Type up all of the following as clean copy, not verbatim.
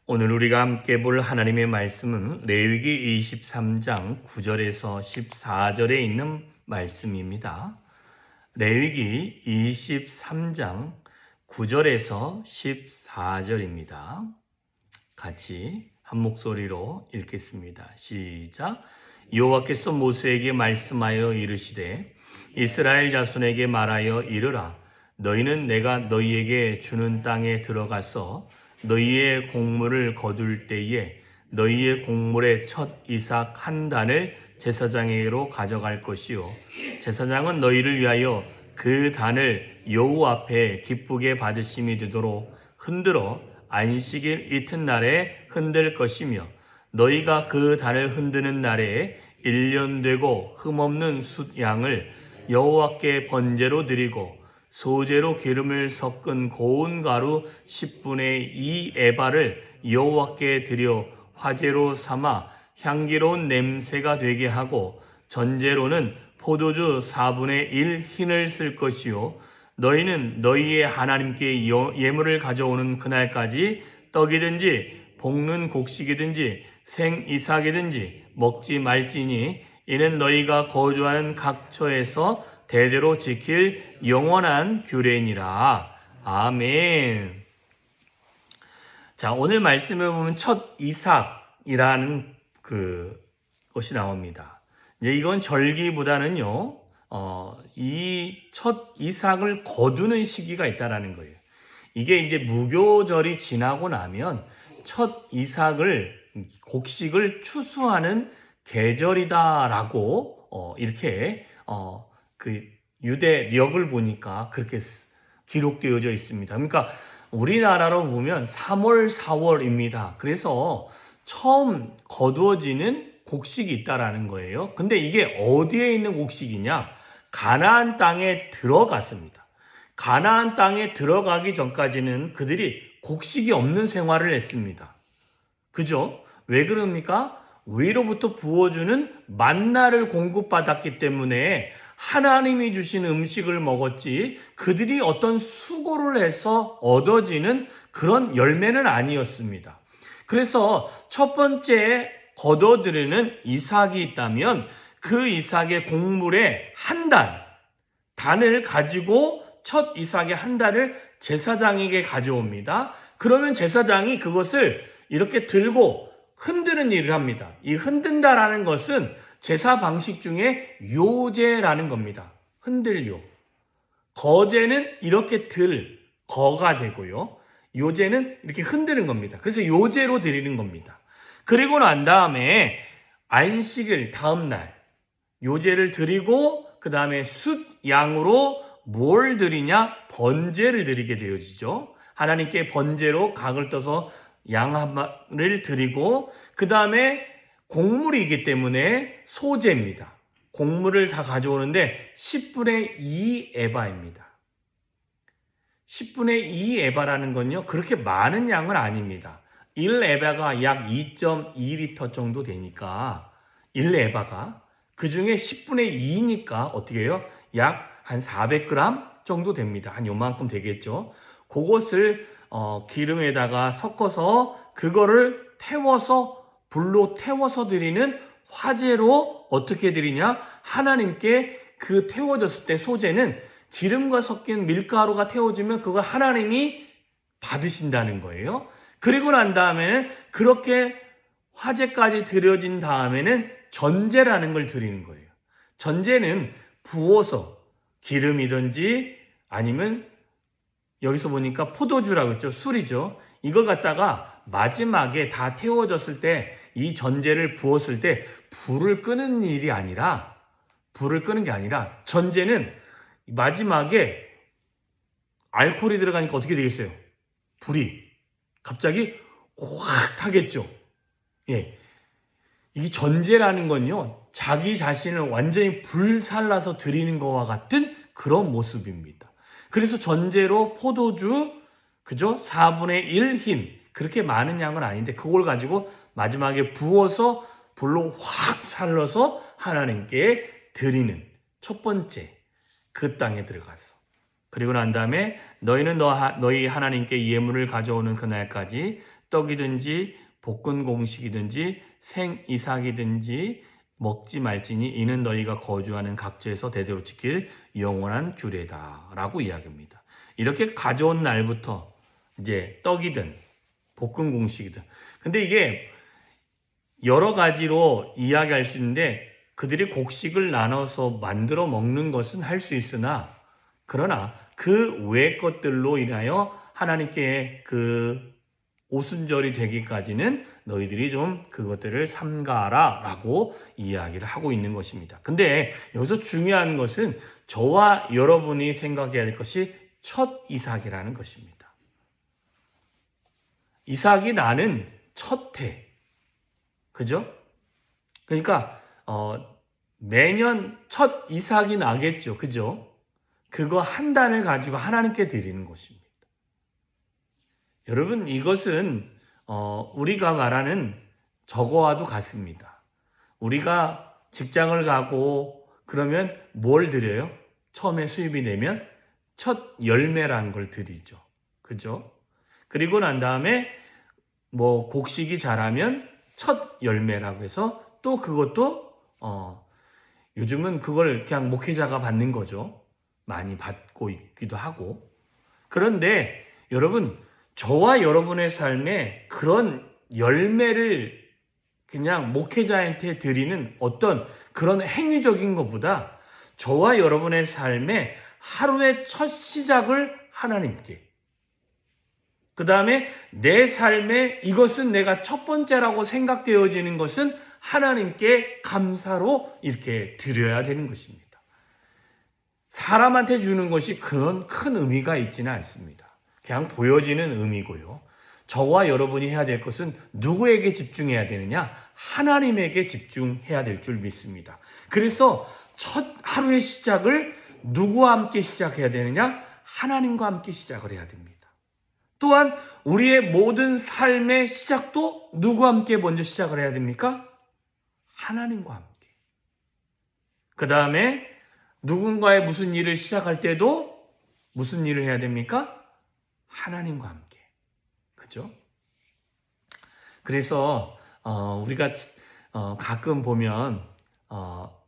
오늘 우리가 함께 볼 하나님의 말씀은 레위기 23장 9절에서 14절에 있는 말씀입니다. 레위기 23장 9절에서 14절입니다. 같이 한 목소리로 읽겠습니다. 시작. 여호와께서 모세에게 말씀하여 이르시되 이스라엘 자손에게 말하여 이르라. 너희는 내가 너희에게 주는 땅에 들어가서 너희의 곡물을 거둘 때에 너희의 곡물의 첫 이삭 한 단을 제사장에게로 가져갈 것이요 제사장은 너희를 위하여 그 단을 여호와 앞에 기쁘게 받으심이 되도록 흔들어 안식일 이튿날에 흔들 것이며 너희가 그 단을 흔드는 날에 1년 되고 흠없는 숫 양을 여호와께 번제로 드리고 소재로 기름을 섞은 고운 가루 10분의 2 에바를 여호와께 드려 화제로 삼아 향기로운 냄새가 되게 하고 전제로는 포도주 4분의 1 흰을 쓸 것이요 너희는 너희의 하나님께 예물을 가져오는 그날까지 떡이든지 볶는 곡식이든지 생이삭이든지 먹지 말지니 이는 너희가 거주하는 각 처에서 대대로 지킬 영원한 규례니라. 아멘. 자, 오늘 말씀에 보면 첫 이삭이라는 것이 나옵니다. 이건 절기보다는요, 이 첫 이삭을 거두는 시기가 있다라는 거예요. 이게 이제 무교절이 지나고 나면 첫 이삭을 곡식을 추수하는 계절이다라고 이렇게 유대력을 보니까 그렇게 기록되어져 있습니다. 그러니까 우리나라로 보면 3월, 4월입니다. 그래서 처음 거두어지는 곡식이 있다라는 거예요. 근데 이게 어디에 있는 곡식이냐? 가나안 땅에 들어갔습니다. 가나안 땅에 들어가기 전까지는 그들이 곡식이 없는 생활을 했습니다. 그죠? 왜 그럽니까? 위로부터 부어주는 만나를 공급받았기 때문에 하나님이 주신 음식을 먹었지 그들이 어떤 수고를 해서 얻어지는 그런 열매는 아니었습니다. 그래서 첫 번째 거둬들이는 이삭이 있다면 그 이삭의 곡물의 한 단을 가지고 첫 이삭의 한 단을 제사장에게 가져옵니다. 그러면 제사장이 그것을 이렇게 들고 흔드는 일을 합니다. 이 흔든다라는 것은 제사 방식 중에 요제라는 겁니다. 흔들요. 거제는 이렇게 거가 되고요. 요제는 이렇게 흔드는 겁니다. 그래서 요제로 드리는 겁니다. 그리고 난 다음에 안식일 다음 날 요제를 드리고 그 다음에 숫 양으로 뭘 드리냐? 번제를 드리게 되어지죠. 하나님께 번제로 각을 떠서 양 한 마리를 드리고 그 다음에 곡물이기 때문에 소제입니다. 곡물을 다 가져오는데 10분의 2 에바입니다. 10분의 2 에바라는 건요 그렇게 많은 양은 아닙니다. 1 에바가 약 2.2리터 정도 되니까 1 에바가 그 중에 10분의 2니까 어떻게 해요? 약 한 400g 정도 됩니다. 한 요만큼 되겠죠. 그것을 기름에다가 섞어서 그거를 불로 태워서 드리는 화제로 어떻게 드리냐? 하나님께 그 태워졌을 때 소제는 기름과 섞인 밀가루가 태워지면 그걸 하나님이 받으신다는 거예요. 그리고 난 다음에 그렇게 화제까지 드려진 다음에는 전제라는 걸 드리는 거예요. 전제는 부어서 기름이든지 아니면 여기서 보니까 포도주라고 했죠. 술이죠. 이걸 갖다가 마지막에 다 태워졌을 때 이 전제를 부었을 때 불을 끄는 게 아니라 전제는 마지막에 알코올이 들어가니까 어떻게 되겠어요? 불이 갑자기 확 타겠죠. 예. 이 전제라는 건요. 자기 자신을 완전히 불살라서 드리는 것과 같은 그런 모습입니다. 그래서 전제로 포도주, 그죠? 4분의 1 흰. 그렇게 많은 양은 아닌데 그걸 가지고 마지막에 부어서 불로 확 살려서 하나님께 드리는 첫 번째 그 땅에 들어가서. 그리고 난 다음에 너희는 너희 하나님께 예물을 가져오는 그날까지 떡이든지 볶은 곡식이든지 생이삭이든지 먹지 말지니 이는 너희가 거주하는 각지에서 대대로 지킬 영원한 규례다라고 이야기합니다. 이렇게 가져온 날부터 이제 떡이든 볶은 곡식이든, 근데 이게 여러 가지로 이야기할 수 있는데 그들이 곡식을 나눠서 만들어 먹는 것은 할 수 있으나, 그러나 그 외의 것들로 인하여 하나님께 그 오순절이 되기까지는 너희들이 좀 그것들을 삼가라 라고 이야기를 하고 있는 것입니다. 근데 여기서 중요한 것은 저와 여러분이 생각해야 될 것이 첫 이삭이라는 것입니다. 이삭이 나는 첫 해, 그죠? 그러니까 매년 첫 이삭이 나겠죠, 그죠? 그거 한 단을 가지고 하나님께 드리는 것입니다. 여러분, 이것은 우리가 말하는 저거와도 같습니다. 우리가 직장을 가고 그러면 뭘 드려요? 처음에 수입이 되면 첫 열매라는 걸 드리죠, 그죠? 그리고 난 다음에 뭐 곡식이 자라면 첫 열매라고 해서 또 그것도 요즘은 그걸 그냥 목회자가 받는 거죠. 많이 받고 있기도 하고. 그런데 여러분, 저와 여러분의 삶에 그런 열매를 그냥 목회자한테 드리는 어떤 그런 행위적인 것보다 저와 여러분의 삶에 하루의 첫 시작을 하나님께, 그 다음에 내 삶에 이것은 내가 첫 번째라고 생각되어지는 것은 하나님께 감사로 이렇게 드려야 되는 것입니다. 사람한테 주는 것이 그런 큰 의미가 있지는 않습니다. 그냥 보여지는 의미고요. 저와 여러분이 해야 될 것은 누구에게 집중해야 되느냐? 하나님에게 집중해야 될 줄 믿습니다. 그래서 첫 하루의 시작을 누구와 함께 시작해야 되느냐? 하나님과 함께 시작을 해야 됩니다. 또한 우리의 모든 삶의 시작도 누구와 함께 먼저 시작을 해야 됩니까? 하나님과 함께. 그 다음에 누군가의 무슨 일을 시작할 때도 무슨 일을 해야 됩니까? 하나님과 함께. 그죠? 그래서 우리가 가끔 보면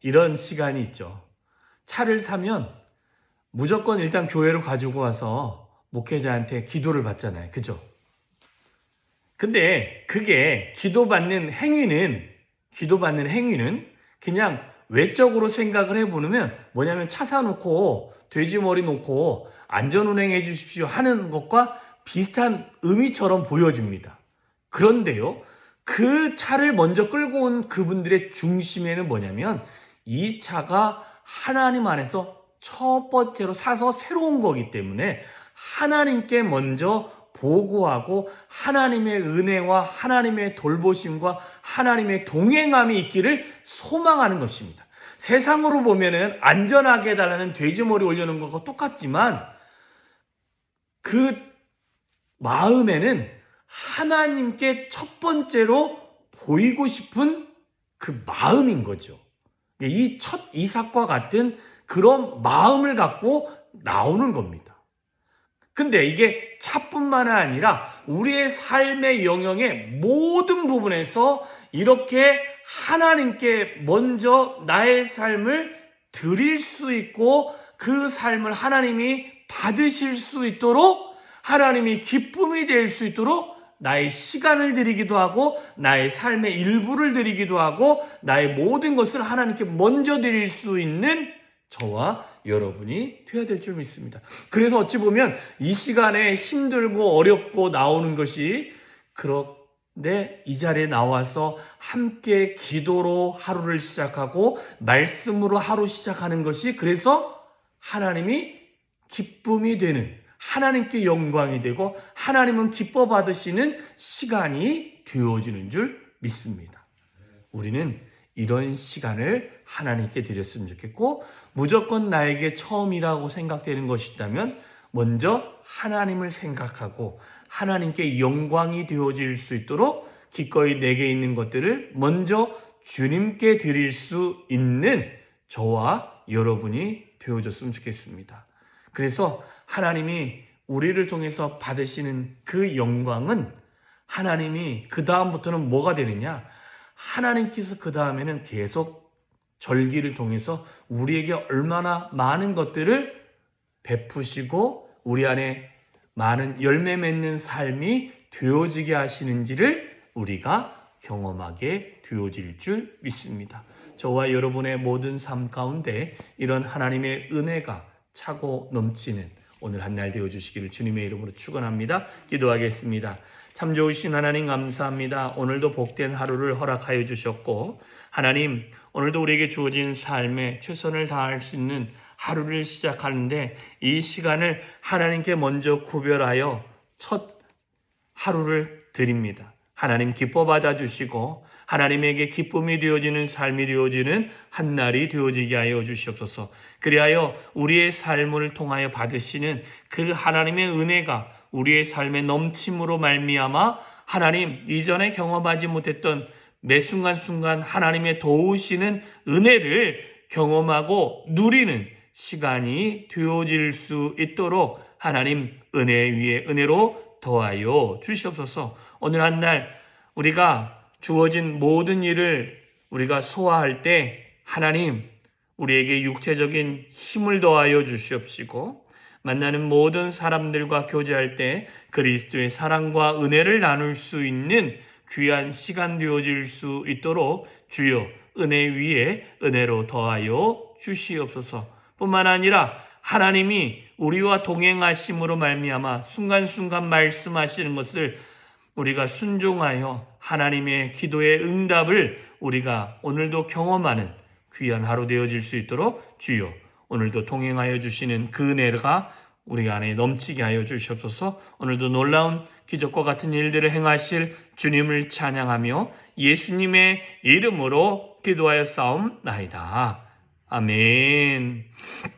이런 시간이 있죠. 차를 사면 무조건 일단 교회로 가지고 와서 목회자한테 기도를 받잖아요. 그죠? 근데 그게 기도받는 행위는 그냥 외적으로 생각을 해보면 뭐냐면 차 사놓고 돼지머리 놓고 안전운행해 주십시오 하는 것과 비슷한 의미처럼 보여집니다. 그런데요, 그 차를 먼저 끌고 온 그분들의 중심에는 뭐냐면 이 차가 하나님 안에서 첫 번째로 사서 새로운 거기 때문에 하나님께 먼저 보고하고 하나님의 은혜와 하나님의 돌보심과 하나님의 동행함이 있기를 소망하는 것입니다. 세상으로 보면은 안전하게 해달라는 돼지머리 올려놓은 것과 똑같지만 그 마음에는 하나님께 첫 번째로 보이고 싶은 그 마음인 거죠. 이 첫 이삭과 같은 그런 마음을 갖고 나오는 겁니다. 근데 이게 차뿐만 아니라 우리의 삶의 영역의 모든 부분에서 이렇게 하나님께 먼저 나의 삶을 드릴 수 있고 그 삶을 하나님이 받으실 수 있도록, 하나님이 기쁨이 될 수 있도록 나의 시간을 드리기도 하고 나의 삶의 일부를 드리기도 하고 나의 모든 것을 하나님께 먼저 드릴 수 있는 저와 여러분이 되어야 될 줄 믿습니다. 그래서 어찌 보면 이 시간에 힘들고 어렵고 나오는 것이, 그런데 이 자리에 나와서 함께 기도로 하루를 시작하고 말씀으로 하루 시작하는 것이, 그래서 하나님이 기쁨이 되는, 하나님께 영광이 되고 하나님은 기뻐 받으시는 시간이 되어지는 줄 믿습니다. 우리는 이런 시간을 하나님께 드렸으면 좋겠고, 무조건 나에게 처음이라고 생각되는 것이 있다면 먼저 하나님을 생각하고 하나님께 영광이 되어질 수 있도록 기꺼이 내게 있는 것들을 먼저 주님께 드릴 수 있는 저와 여러분이 되어줬으면 좋겠습니다. 그래서 하나님이 우리를 통해서 받으시는 그 영광은 하나님이 그 다음부터는 뭐가 되느냐? 하나님께서 그 다음에는 계속 절기를 통해서 우리에게 얼마나 많은 것들을 베푸시고 우리 안에 많은 열매 맺는 삶이 되어지게 하시는지를 우리가 경험하게 되어질 줄 믿습니다. 저와 여러분의 모든 삶 가운데 이런 하나님의 은혜가 차고 넘치는 오늘 한 날 되어주시기를 주님의 이름으로 축원합니다. 기도하겠습니다. 참 좋으신 하나님 감사합니다. 오늘도 복된 하루를 허락하여 주셨고 하나님 오늘도 우리에게 주어진 삶에 최선을 다할 수 있는 하루를 시작하는데 이 시간을 하나님께 먼저 구별하여 첫 하루를 드립니다. 하나님 기뻐 받아주시고 하나님에게 기쁨이 되어지는 삶이 되어지는 한 날이 되어지게 하여 주시옵소서. 그리하여 우리의 삶을 통하여 받으시는 그 하나님의 은혜가 우리의 삶의 넘침으로 말미암아 하나님 이전에 경험하지 못했던 매 순간순간 하나님의 도우시는 은혜를 경험하고 누리는 시간이 되어질 수 있도록 하나님 은혜 위에 은혜로 더하여 주시옵소서. 오늘 한 날 우리가 주어진 모든 일을 우리가 소화할 때 하나님 우리에게 육체적인 힘을 더하여 주시옵시고 만나는 모든 사람들과 교제할 때 그리스도의 사랑과 은혜를 나눌 수 있는 귀한 시간 되어질 수 있도록 주여 은혜 위에 은혜로 더하여 주시옵소서. 뿐만 아니라 하나님이 우리와 동행하심으로 말미암아 순간순간 말씀하시는 것을 우리가 순종하여 하나님의 기도의 응답을 우리가 오늘도 경험하는 귀한 하루 되어질 수 있도록 주여 오늘도 동행하여 주시는 그 은혜가 우리 안에 넘치게 하여 주시옵소서. 오늘도 놀라운 기적과 같은 일들을 행하실 주님을 찬양하며 예수님의 이름으로 기도하여 싸움나이다. 아멘.